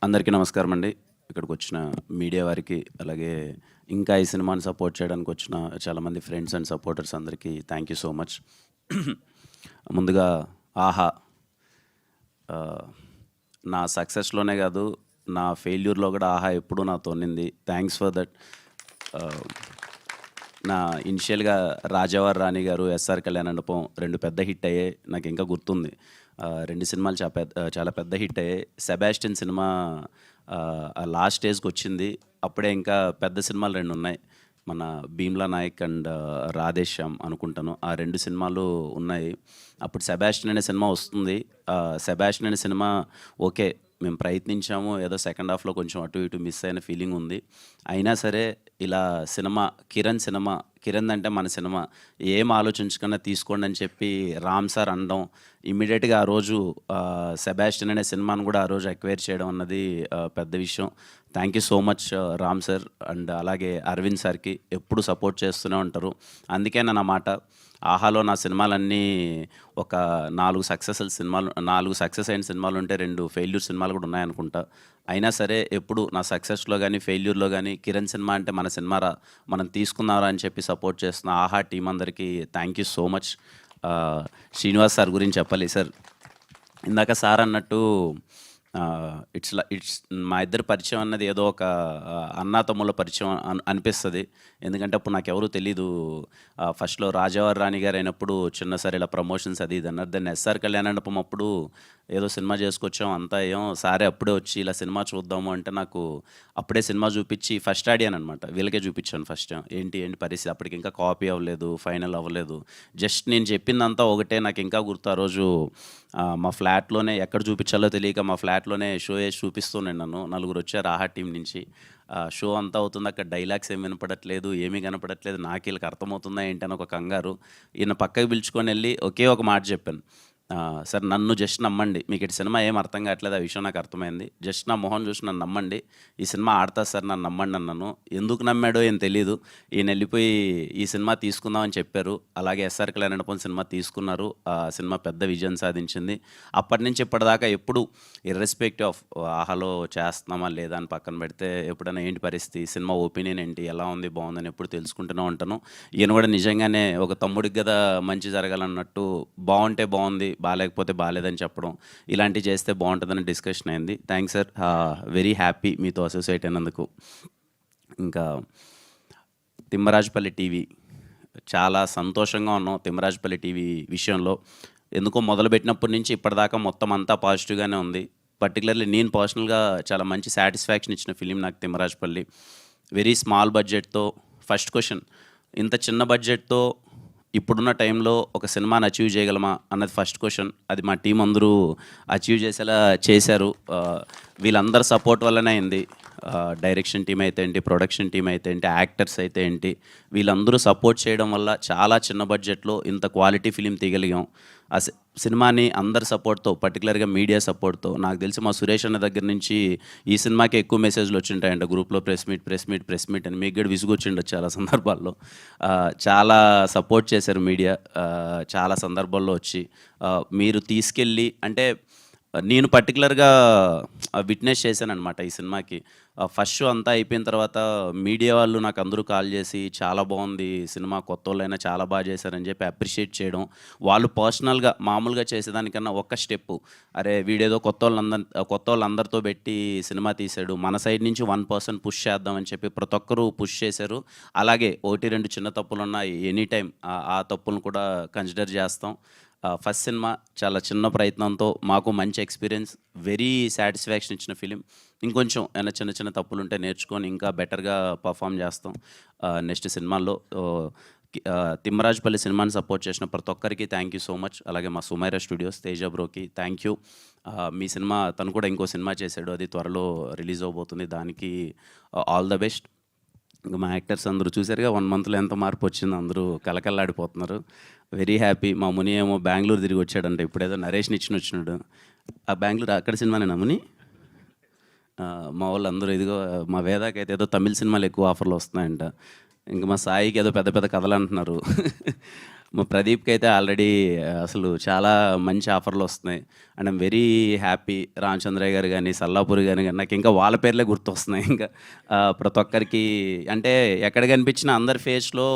అందరికీ నమస్కారం అండి. ఇక్కడికి వచ్చిన మీడియా వారికి, అలాగే ఇంకా ఈ సినిమాని సపోర్ట్ చేయడానికి వచ్చిన చాలామంది ఫ్రెండ్స్ అండ్ సపోర్టర్స్ అందరికీ థ్యాంక్ యూ సో మచ్. ముందుగా ఆహా నా సక్సెస్లోనే కాదు, నా ఫెయిల్యూర్లో కూడా ఆహా ఎప్పుడూ నాతో ఉన్నింది. Thanks for that. నా ఇనిషియల్గా రాజావారి రాణి గారు, ఎస్ఆర్ కళ్యాణ మండపం రెండు పెద్ద హిట్ అయ్యాయి. నాకు ఇంకా గుర్తుంది. రెండు సినిమాలు చాలా పెద్ద హిట్ అయ్యాయి. సెబాస్టియన్ సినిమా లాస్ట్ స్టేజ్కి వచ్చింది. అప్పుడే ఇంకా పెద్ద సినిమాలు రెండు ఉన్నాయి. మన భీమ్లా నాయక్ అండ్ రాధేశ్యామ్ అనుకుంటాను. ఆ రెండు సినిమాలు ఉన్నాయి. అప్పుడు సెబాస్టియన్ అనే సినిమా వస్తుంది. సెబాస్టియన్ అనే సినిమా ఓకే, మేము ప్రయత్నించాము, ఏదో సెకండ్ హాఫ్లో కొంచెం అటు ఇటు మిస్ అయిన ఫీలింగ్ ఉంది. అయినా సరే ఇలా సినిమా కిరణ్ అంటే మన సినిమా, ఏం ఆలోచించకుండా తీసుకోండి అని చెప్పి రామ్ సార్ అనడం, ఇమ్మీడియట్గా ఆ రోజు సెబాస్టియన్ అనే సినిమాను కూడా ఆ రోజు ఎక్వైర్ చేయడం అన్నది పెద్ద విషయం. Thank you so much Ram sir and అలాగే అరవింద్ సార్కి. ఎప్పుడు సపోర్ట్ చేస్తూనే ఉంటారు. అందుకే నా మాట, ఆహాలో నా సినిమాలన్నీ ఒక 4 సక్సెస్ అయిన సినిమాలు ఉంటే 2 ఫెయిల్యూర్ సినిమాలు కూడా ఉన్నాయనుకుంటా. అయినా సరే ఎప్పుడు నా సక్సెస్లో కానీ ఫెయిల్యూర్లో కానీ కిరణ్ సినిమా అంటే మన సినిమారా, మనం తీసుకున్నారా అని చెప్పి సపోర్ట్ చేస్తున్న ఆహా టీం అందరికీ thank you so much. Srinivas sir గురించి చెప్పాలి సార్. ఇందాక సార్ అన్నట్టు ఇట్స్ మా ఇద్దరి పరిచయం అన్నది ఏదో ఒక అన్నాతమ్ముల పరిచయం అనిపిస్తుంది. ఎందుకంటే అప్పుడు నాకెవరూ తెలీదు. ఫస్ట్లో రాజావారి రాణి గారు అయినప్పుడు చిన్న సరే ఇలా ప్రమోషన్స్ అది ఇది అన్నారు. దాన్ని ఎస్ఆర్ కళ్యాణ మండపం అప్పుడు ఏదో సినిమా చేసుకొచ్చాం, అంతా ఏం సారే అప్పుడే వచ్చి ఇలా సినిమా చూద్దాము అంటే నాకు అప్పుడే సినిమా చూపించి ఫస్ట్ అడిగాను అనమాట. వీళ్ళకే చూపించాను ఫస్ట్, ఏంటి పరిస్థితి. అప్పటికి ఇంకా కాపీ అవ్వలేదు, ఫైనల్ అవ్వలేదు. జస్ట్ నేను చెప్పిందంతా ఒకటే. నాకు ఇంకా గుర్తు, ఆ రోజు మా ఫ్లాట్లోనే ఎక్కడ చూపించాలో తెలియక మా ఫ్లాట్లోనే షో వేసి చూపిస్తున్నాను. నన్ను నలుగురు వచ్చారు ఆహా టీం నుంచి. షో అంతా అవుతుంది, అక్కడ డైలాగ్స్ ఏమి వినపడట్లేదు, ఏమీ కనపడట్లేదు. నాకు వీళ్ళకి అర్థమవుతుందా ఏంటని ఒక కంగారు. ఈయన పక్కకి పిలుచుకొని వెళ్ళి ఒకే ఒక మాట చెప్పాను, సార్ నన్ను జస్ట్ నమ్మండి, మీకు ఇటు సినిమా ఏం అర్థం కావట్లేదు, ఆ విషయం నాకు అర్థమైంది. జస్ట్ నా మొహం చూసి నన్ను నమ్మండి, ఈ సినిమా ఆడతా సార్, నన్ను నమ్మండి అన్నాను. ఎందుకు నమ్మాడో ఏం తెలీదు. ఈయన వెళ్ళిపోయి ఈ సినిమా తీసుకుందామని చెప్పారు. అలాగే ఎస్ఆర్ కళ్యాణ మండపం సినిమా తీసుకున్నారు. ఆ సినిమా పెద్ద విజయం సాధించింది. అప్పటి నుంచి ఇప్పటిదాకా ఎప్పుడు ఇర్రెస్పెక్టివ్ ఆఫ్ ఆహాలో చేస్తున్నామా లేదా అని పక్కన పెడితే, ఎప్పుడైనా ఏంటి పరిస్థితి, సినిమా ఒపీనియన్ ఏంటి, ఎలా ఉంది, బాగుందని ఎప్పుడు తెలుసుకుంటూనే ఉంటాను. ఈయన కూడా నిజంగానే ఒక తమ్ముడికి కదా మంచి జరగాలన్నట్టు, బాగుంటే బాగుంది, బాగాలేకపోతే బాగాలేదని చెప్పడం, ఇలాంటివి చేస్తే బాగుంటుందని డిస్కషన్ అయింది. థ్యాంక్స్ సార్, వెరీ హ్యాపీ మీతో అసోసియేట్ అయినందుకు. ఇంకా తిమ్మరాజుపల్లి టీవీ, చాలా సంతోషంగా ఉన్నాం తిమ్మరాజుపల్లి టీవీ విషయంలో. ఎందుకో మొదలుపెట్టినప్పటి నుంచి ఇప్పటిదాకా మొత్తం అంతా పాజిటివ్గానే ఉంది. పర్టికులర్లీ నేను పర్సనల్గా చాలా మంచి సాటిస్ఫాక్షన్ ఇచ్చిన ఫిలిం నాకు తిమ్మరాజుపల్లి. వెరీ స్మాల్ బడ్జెట్తో, ఫస్ట్ క్వశ్చన్, ఇంత చిన్న బడ్జెట్తో ఇప్పుడున్న టైంలో ఒక సినిమాని అచీవ్ చేయగలమా అన్నది ఫస్ట్ క్వశ్చన్. అది మా టీం అందరూ అచీవ్ చేసేలా చేశారు. వీళ్ళందరి సపోర్ట్ వల్లనే అయింది. డైరెక్షన్ టీం అయితే ఏంటి, ప్రొడక్షన్ టీం అయితే ఏంటి, యాక్టర్స్ అయితే ఏంటి, వీళ్ళందరూ సపోర్ట్ చేయడం వల్ల చాలా చిన్న బడ్జెట్లో ఇంత క్వాలిటీ ఫిలిం తీయగలిగాం. ఆ సినిమాని అందరి సపోర్ట్తో, పర్టికులర్గా మీడియా సపోర్ట్తో, నాకు తెలిసి మా సురేష్ అన్న దగ్గర నుంచి ఈ సినిమాకి ఎక్కువ మెసేజ్లు వచ్చింటాయంట గ్రూప్లో, ప్రెస్ మీట్ అని. మీకు కూడా విసుగొచ్చిండొచ్చు చాలా సందర్భాల్లో. చాలా సపోర్ట్ చేశారు మీడియా చాలా సందర్భాల్లో వచ్చి. మీరు తీసుకెళ్ళి అంటే నేను పర్టికులర్గా విట్నెస్ చేశానమాట ఈ సినిమాకి. ఫస్ట్ షో అంతా అయిపోయిన తర్వాత మీడియా వాళ్ళు నాకు అందరూ కాల్ చేసి, చాలా బాగుంది సినిమా, కొత్త వాళ్ళైనా చాలా బాగా చేశారని చెప్పి అప్రిషియేట్ చేయడం. వాళ్ళు పర్సనల్గా మామూలుగా చేసేదానికన్నా ఒక్క స్టెప్పు, అరే వీడేదో కొత్త వాళ్ళందరితో పెట్టి సినిమా తీశాడు, మన సైడ్ నుంచి 1% పుష్ చేద్దామని చెప్పి ప్రతి ఒక్కరూ పుష్ చేశారు. అలాగే 1-2 చిన్న తప్పులున్నా ఎనీ టైం ఆ తప్పులను కూడా కన్సిడర్ చేస్తాం. ఫస్ట్ సినిమా చాలా చిన్న ప్రయత్నంతో మాకు మంచి ఎక్స్పీరియన్స్, వెరీ సాటిస్ఫాక్షన్ ఇచ్చిన ఫిలిం. ఇంకొంచెం ఏమైనా చిన్న తప్పులు ఉంటే నేర్చుకొని ఇంకా బెటర్గా పర్ఫామ్ చేస్తాం నెక్స్ట్ సినిమాల్లో. తిమ్మరాజుపల్లి సినిమాని సపోర్ట్ చేసిన ప్రతి ఒక్కరికి థ్యాంక్ యూ సో మచ్. అలాగే మా సుమైరా స్టూడియోస్ తేజ బ్రోకి థ్యాంక్ యూ. మీ సినిమా, తను కూడా ఇంకో సినిమా చేశాడు, అది త్వరలో రిలీజ్ అవబోతుంది, దానికి ఆల్ ద బెస్ట్. ఇంకా మా యాక్టర్స్ అందరూ చూసారుగా 1 మంత్లో ఎంత మార్పు వచ్చిందో, అందరూ కలకల్లాడిపోతున్నారు. Very happy. మా ముని ఏమో బెంగళూరు తిరిగి వచ్చాడంట, ఇప్పుడేదో నరేష్ని వచ్చినాడు. ఆ బెంగళూరు అక్కడ సినిమానేనా ముని? మా వాళ్ళు అందరూ ఇదిగో, మా వేదాకి అయితే ఏదో తమిళ సినిమాలు ఎక్కువ ఆఫర్లు వస్తున్నాయంట. ఇంకా మా సాయికి ఏదో పెద్ద కథలు అంటున్నారు. మా ప్రదీప్‌కి అయితే ఆల్రెడీ అసలు చాలా మంచి ఆఫర్‌లు వస్తున్నాయి. And I'm very happy. Ramachandraiah గారు గాని, సల్లాపూరి గాని నాకు ఇంకా వాళ్ళ పేర్లే గుర్తొస్తున్నాయి ఇంకా. ప్రతి ఒక్కరికి అంటే ఎక్కడ కనిపించినా అందరి ఫేస్‌లో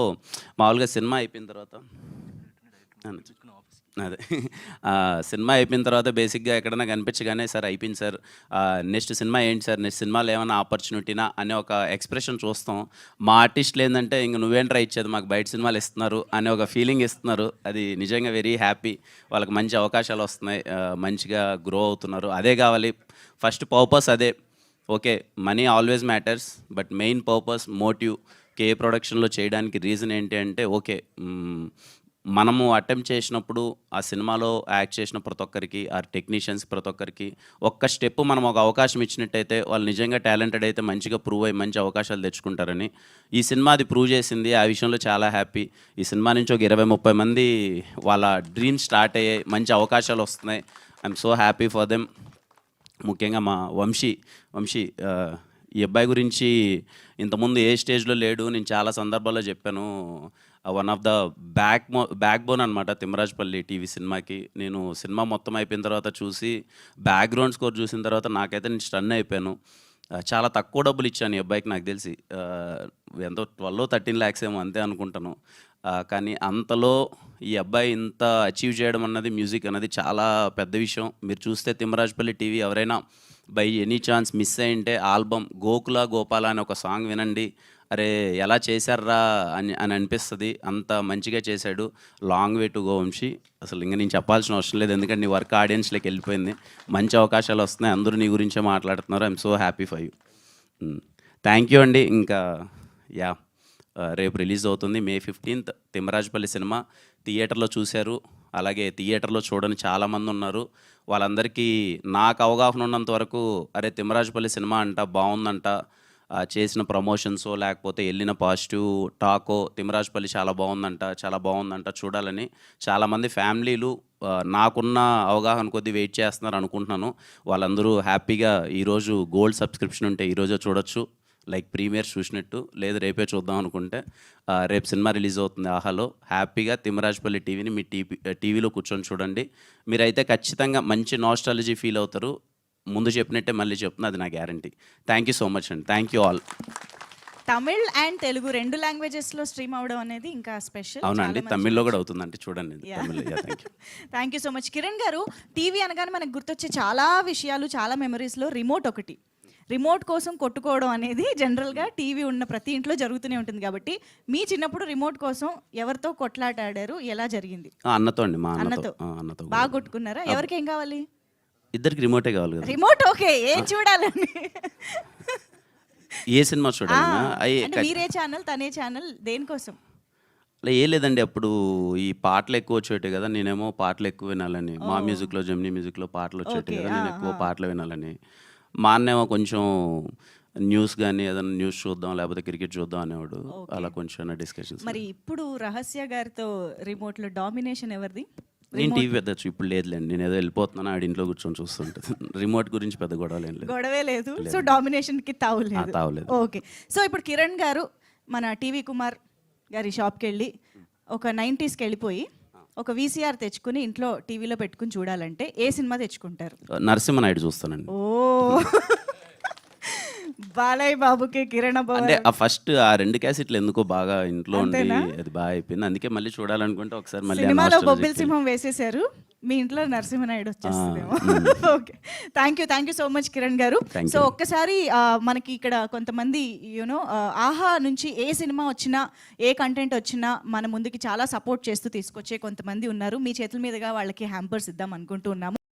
మామూలుగా సినిమా అయిపోయిన తర్వాత అదే. సినిమా అయిపోయిన తర్వాత బేసిక్‌గా ఎక్కడైనా కనిపించగానే సార్ అయిపోయింది సార్. నెక్స్ట్ సినిమా ఏంటి సార్? నెక్స్ట్ సినిమాలో ఏమన్నా ఆపర్చునిటీనా అనే ఒక ఎక్స్‌ప్రెషన్ చూస్తాం. మా ఆర్టిస్టులు ఏందంటే ఇంక నువ్వేంట్రా ఇచ్చేది మాకు బయట సినిమాలు ఇస్తున్నారు అనే ఒక ఫీలింగ్ ఇస్తున్నారు. అది నిజంగా వెరీ హ్యాపీ. వాళ్ళకి మంచి అవకాశాలు వస్తున్నాయి. మంచిగా గ్రో అవుతున్నారు. అదే కావాలి. ఫస్ట్ పర్పస్ అదే. Okay. Money always matters. But main purpose, motive కే ప్రొడక్షన్‌లో చేయడానికి రీజన్ ఏంటి అంటే ఓకే. మనము అటెంప్ట్ చేసినప్పుడు ఆ సినిమాలో యాక్ట్ చేసిన ప్రతి ఒక్కరికి, ఆ టెక్నీషియన్స్ ప్రతి ఒక్కరికి ఒక్క స్టెప్ మనం ఒక అవకాశం ఇచ్చినట్టయితే వాళ్ళు నిజంగా టాలెంటెడ్ అయితే మంచిగా ప్రూవ్ అయ్యి మంచి అవకాశాలు తెచ్చుకుంటారని ఈ సినిమా అది ప్రూవ్ చేసింది. ఆ విషయంలో చాలా హ్యాపీ. ఈ సినిమా నుంచి ఒక 20-30 మంది వాళ్ళ డ్రీమ్స్ స్టార్ట్ అయ్యాయి. మంచి అవకాశాలు వస్తున్నాయి. I'm so happy for them. ముఖ్యంగా మా వంశీ ఈ అబ్బాయి గురించి ఇంతకుముందు ఏ స్టేజ్లో లేడు. నేను చాలా సందర్భాల్లో చెప్పాను. One of the back bone అనమాట తిమ్మరాజుపల్లి టీవీ సినిమాకి. నేను సినిమా మొత్తం అయిపోయిన తర్వాత చూసి బ్యాక్గ్రౌండ్ స్కోర్ చూసిన తర్వాత నాకైతే నేను స్టన్ అయిపోయాను. చాలా తక్కువ డబ్బులు ఇచ్చాను ఈ అబ్బాయికి నాకు తెలిసి. ఎంతో 12-13 lakhs ఏమో అంతే అనుకుంటాను. కానీ అంతలో ఈ అబ్బాయి ఇంత అచీవ్ చేయడం అన్నది, మ్యూజిక్ అన్నది చాలా పెద్ద విషయం. మీరు చూస్తే తిమ్మరాజుపల్లి టీవీ ఎవరైనా బై ఎనీ ఛాన్స్ మిస్ అయ్యింటే ఆల్బమ్ గోకుల గోపాల అనే ఒక సాంగ్ వినండి. అరే ఎలా చేశారా అని అనిపిస్తుంది. అంత మంచిగా చేశాడు. Long way to go Vamsi. అసలు ఇంకా నేను చెప్పాల్సిన అవసరం లేదు, ఎందుకంటే నీ వర్క్ ఆడియన్స్లోకి వెళ్ళిపోయింది. మంచి అవకాశాలు వస్తున్నాయి. అందరూ నీ గురించే మాట్లాడుతున్నారు. I'm so happy for you. Thank you అండి. ఇంకా యా రేపు రిలీజ్ అవుతుంది May 15th. తిమ్మరాజుపల్లి సినిమా థియేటర్లో చూశారు, అలాగే థియేటర్లో చూడని చాలామంది ఉన్నారు. వాళ్ళందరికీ నాకు అవగాహన ఉన్నంత వరకు అరే తిమ్మరాజుపల్లి సినిమా అంట బాగుందంట, చేసిన ప్రమోషన్సో లేకపోతే వెళ్ళిన పాజిటివ్ టాకో తిమ్మరాజుపల్లి చాలా బాగుందంట చూడాలని చాలామంది ఫ్యామిలీలు నాకున్న అవగాహన కొద్దీ వెయిట్ చేస్తున్నారు అనుకుంటున్నాను. వాళ్ళందరూ హ్యాపీగా ఈరోజు గోల్డ్ సబ్స్క్రిప్షన్ ఉంటే ఈరోజే చూడొచ్చు, లైక్ ప్రీమియర్ చూసినట్టు. లేదు రేపే చూద్దాం అనుకుంటే రేపు సినిమా రిలీజ్ అవుతుంది ఆహాలో. హ్యాపీగా తిమ్మరాజుపల్లి టీవీని మీ టీవీలో కూర్చొని చూడండి. మీరైతే ఖచ్చితంగా మంచి నాస్టాలజీ ఫీల్ అవుతారు. ముందు చెప్పినట్టే మళ్ళీ చెప్తున్నా, అది నా guarantee. Thank you so much అండి. Thank you all. Tamil and Telugu 2 లాంగ్వేజెస్లో స్ట్రీమ్ అవడం అనేది ఇంకా స్పెషల్. అవునండి, తమిళ్లో కూడా అవుతుందంటే చూడండి. Thank you so much Kiran garu. TV అనగానే మనకు గుర్తొచ్చే చాలా విషయాలు, చాలా మెమరీస్లో రిమోట్ ఒకటి. రిమోట్ కోసం కొట్టుకోవడం అనేది జనరల్గా టీవీ ఉన్న ప్రతి ఇంట్లో జరుగుతూనే ఉంటుంది. కాబట్టి మీ చిన్నప్పుడు రిమోట్ కోసం ఎవరితో కొట్లాట ఆడారు, ఎలా జరిగింది? అన్నతో అండి. మా అన్నతో బాగా కొట్టుకున్నారా? ఎవరికి ఏం కావాలి? ఇద్దరికి రిమోటే కావాలి కదా. రిమోట్ ఓకే, ఏం చూడాలని? ఏ సినిమా చూడాలి? మీరే ఛానల్, తనే ఛానల్, దేనికోసం? అలా ఏ లేదండి. అప్పుడు ఈ పాటలు ఎక్కువ వచ్చేటి కదా, నేనేమో పాటలు ఎక్కువ వినాలని. మా మ్యూజిక్లో, జెమినీ మ్యూజిక్లో పాటలు వచ్చేటి కదా, నేను ఎక్కువ పాటలు వినాలని. మా అన్నేమో కొంచెం న్యూస్ కానీ ఏదైనా న్యూస్ చూద్దాం లేకపోతే క్రికెట్ చూద్దాం అనేవాడు. అలా కొంచెం డిస్కషన్స్. మరి ఇప్పుడు రహస్య గారితో రిమోట్లో డామినేషన్ ఎవరిది? నేను టీవీ పెద్ద ఇప్పుడు లేదులేండి. నేను ఏదో వెళ్ళిపోతున్నాను, ఆడి ఇంట్లో కూర్చొని చూస్తుంటుంది. రిమోట్ గురించి పెద్ద గొడవే లేదు. సో డామినేషన్కి తావులేదు. ఓకే. సో ఇప్పుడు కిరణ్ గారు మన టీవీ కుమార్ గారి షాప్కి వెళ్ళి ఒక 90s వెళ్ళిపోయి ఒక VCR తెచ్చుకుని ఇంట్లో టీవీలో పెట్టుకుని చూడాలంటే ఏ సినిమా తెచ్చుకుంటారు? నరసింహనాయుడు చూస్తానండి. ఓ బాలయ్య బాబుకి కిరణ్ అంటే ఫస్ట్ ఆ 2 క్యాసెట్లు ఎందుకో బాగా ఇంట్లో ఉండి అది బాగా అయిపోయింది. అందుకే మళ్ళీ చూడాలనుకుంటే ఒకసారి మళ్ళీ సినిమాలో బొబ్బిల్ సింహం వేసేసారు, మీ ఇంట్లో నరసింహనాయుడు వచ్చేస్తుందేమో. Okay, thank you so much Kiran garu. So ఒక్కసారి మనకి ఇక్కడ కొంతమంది యూనో ఆహా నుంచి ఏ సినిమా వచ్చినా, ఏ కంటెంట్ వచ్చినా మన ముందుకి చాలా సపోర్ట్ చేస్తూ తీసుకొచ్చే కొంతమంది ఉన్నారు. మీ చేతుల మీదుగా వాళ్ళకి హ్యాంపర్స్ ఇద్దాం అనుకుంటూ ఉన్నాము.